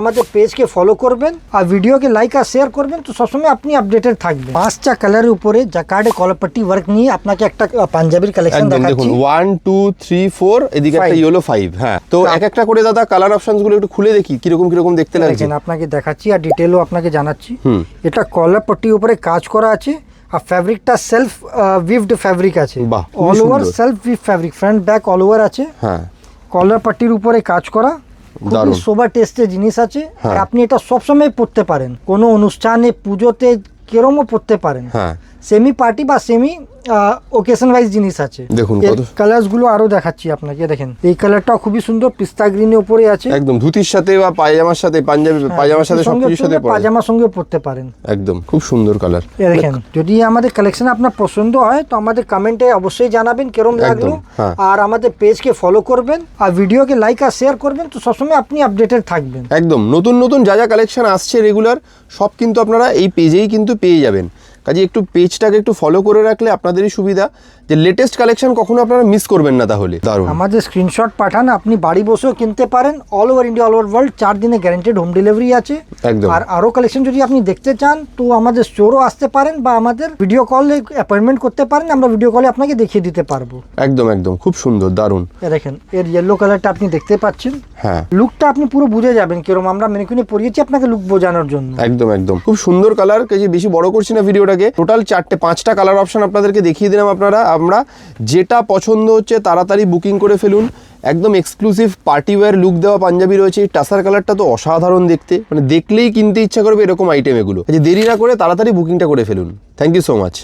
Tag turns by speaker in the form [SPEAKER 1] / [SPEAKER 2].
[SPEAKER 1] আমাদের পেজকে ফলো করবেন আর ভিডিওকে লাইক আর শেয়ার করবেন, তো সবসময় আপনি আপডেটেড থাকবেন। 5টা কালারের উপরে জাকার্ডে কলারপট্টি ওয়ার্ক নিয়ে আপনাকে একটা পাঞ্জাবির কালেকশন দেখাচ্ছি।
[SPEAKER 2] দেখুন 1 2 3 4 এদিকে একটা ইয়েলো 5। হ্যাঁ, তো এক একটা করে দাদা কালার অপশনস গুলো একটু খুলে দেখি কিরকম কিরকম দেখতে লাগছে।
[SPEAKER 1] আপনাকে দেখাচ্ছি আর ডিটেলও আপনাকে জানাচ্ছি। এটা কলারপট্টির উপরে কাজ করা আছে আর ফ্যাব্রিকটা সেলফ উইভড ফ্যাব্রিক আছে, all over self we've fabric, front back all over আছে। হ্যাঁ, কলারপট্টির উপরে কাজ করা, খুবই সোবার টেস্টের জিনিস আছে। আর আপনি এটা সবসময় পরতে পারেন, কোনো অনুষ্ঠানে পুজোতে কেরমও পরতে পারেন। হ্যাঁ, সেমি পার্টি বা সেমি ওকেশন ওয়াইজ জিনিস আছে।
[SPEAKER 2] দেখুন
[SPEAKER 1] কালারস গুলো আরো দেখাচ্ছি আপনাকে। দেখেন এই কালারটাও খুবই সুন্দর, পিস্তা গ্রিনের উপরে আছে,
[SPEAKER 2] একদম ধুতির সাথে বা পায়জামার সাথে, পাঞ্জাবি পায়জামার সাথে সবকিছুর সাথে পরে,
[SPEAKER 1] পায়জামার সঙ্গে পরতে পারেন।
[SPEAKER 2] একদম খুব সুন্দর কালার।
[SPEAKER 1] দেখেন যদি আমাদের কালেকশন আপনার পছন্দ হয় তো আমাদের কমেন্টে অবশ্যই জানাবেন কেরম লাগলো। আর আমাদের পেজকে ফলো করবেন আর ভিডিওকে লাইক আর শেয়ার করবেন, তো সবসময় আপনি আপডেটেড থাকবেন।
[SPEAKER 2] একদম নতুন নতুন যা যা কালেকশন আসছে রেগুলার সব কিন্তু আপনারা এই পেজেই কিন্তু পেয়ে যাবেন। কাজে একটু পেজটাকে একটু ফলো করে রাখলে আপনাদেরই সুবিধা, যে লেটেস্ট কালেকশন কখনো আপনারা মিস করবেন না। তাহলে দারুণ,
[SPEAKER 1] আমাদের স্ক্রিনশট পাঠান, আপনি বাড়ি বসেও কিনতে পারেন। All over India, all over world 4 দিনে গ্যারান্টেড হোম ডেলিভারি আছে।
[SPEAKER 2] একদম।
[SPEAKER 1] আর আরো কালেকশন যদি আপনি দেখতে চান তো আমাদের স্টোরও আসতে পারেন বা আমাদের ভিডিও কলে অ্যাপয়েন্টমেন্ট করতে পারেন, আমরা ভিডিও কলে আপনাকে দেখিয়ে দিতে পারবো।
[SPEAKER 2] একদম একদম খুব সুন্দর, দারুণ।
[SPEAKER 1] দেখেন এর ইয়েলো কালারটা আপনি দেখতে পাচ্ছেন।
[SPEAKER 2] হ্যাঁ,
[SPEAKER 1] লুকটা আপনি পুরো বুঝে যাবেন কিরকম আমরা মেনিকুইনে পরিয়েছি আপনাকে লুক বোঝানোর জন্য।
[SPEAKER 2] একদম একদম খুব সুন্দর কালার। কাজে বেশি বড় করছি না ভিডিওটাকে, টোটাল 5টা কালার অপশন আপনাদেরকে দেখিয়ে দিলাম। আমরা যেটা পছন্দ হচ্ছে তাড়াতাড়ি বুকিং করে ফেলুন। একদম এক্সক্লুসিভ পার্টি ওয়্যার লুক দেওয়া পাঞ্জাবি রয়েছে। এই টাসার কালারটা তো অসাধারণ দেখতে, মানে দেখলেই কিনতে ইচ্ছা করবে এরকম আইটেম এগুলো। দেরি না করে তাড়াতাড়ি বুকিংটা করে ফেলুন। Thank you so much.